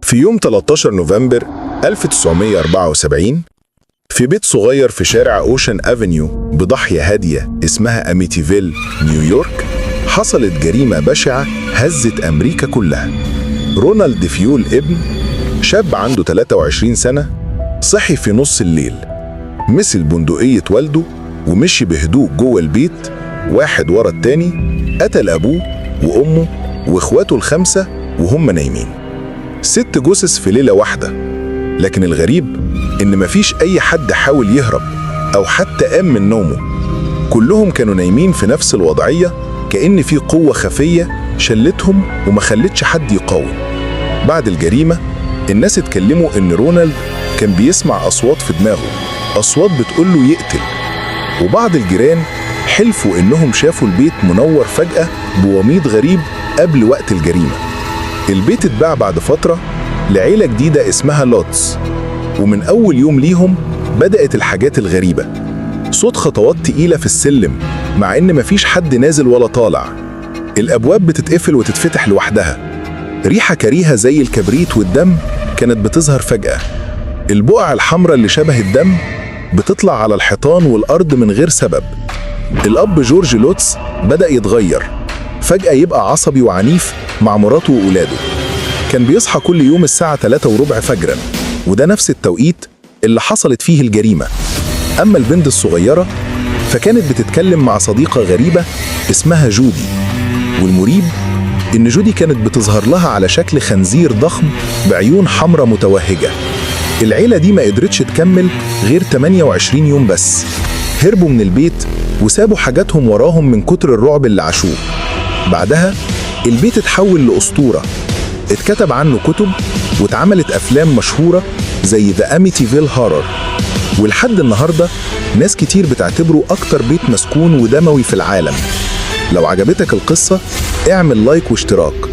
في يوم 13 نوفمبر 1974 في بيت صغير في شارع أوشن أفنيو بضاحية هادية اسمها أميتيفيل، نيويورك، حصلت جريمة بشعة هزت أمريكا كلها. رونالد فيول ابن شاب عنده 23 سنة صحي في نص الليل، مسك بندقية والده ومشي بهدوء جوه البيت واحد ورا التاني، قتل أبوه وأمه وإخواته الخمسة وهم نايمين. 6 جثث في ليلة واحدة. لكن الغريب إن مفيش أي حد حاول يهرب أو حتى قام من نومه. كلهم كانوا نايمين في نفس الوضعية، كأن في قوة خفية شلتهم وما خلتش حد يقاوم. بعد الجريمة الناس اتكلموا إن رونالد كان بيسمع أصوات في دماغه، أصوات بتقوله يقتل. وبعض الجيران حلفوا إنهم شافوا البيت منور فجأة بوميض غريب قبل وقت الجريمة. البيت اتباع بعد فترة لعيلة جديدة اسمها لوتس، ومن أول يوم ليهم بدأت الحاجات الغريبة. صوت خطوات تقيلة في السلم مع إن مفيش حد نازل ولا طالع. الأبواب بتتقفل وتتفتح لوحدها. ريحة كريهة زي الكبريت والدم كانت بتظهر فجأة. البقع الحمراء اللي شبه الدم بتطلع على الحيطان والأرض من غير سبب. الأب جورج لوتس بدأ يتغير، فجأة يبقى عصبي وعنيف مع مراته وأولاده. كان بيصحى كل يوم الساعة 3:15 فجراً، وده نفس التوقيت اللي حصلت فيه الجريمة. أما البنت الصغيرة فكانت بتتكلم مع صديقة غريبة اسمها جودي، والمريب إن جودي كانت بتظهر لها على شكل خنزير ضخم بعيون حمراء متوهجة. العيلة دي ما قدرتش تكمل غير 28 يوم بس. هربوا من البيت وسابوا حاجاتهم وراهم من كتر الرعب اللي عاشوه. بعدها البيت اتحول لأسطورة، اتكتب عنه كتب واتعملت أفلام مشهورة زي The Amityville Horror، ولحد النهاردة ناس كتير بتعتبره أكتر بيت مسكون ودموي في العالم. لو عجبتك القصة اعمل لايك واشتراك،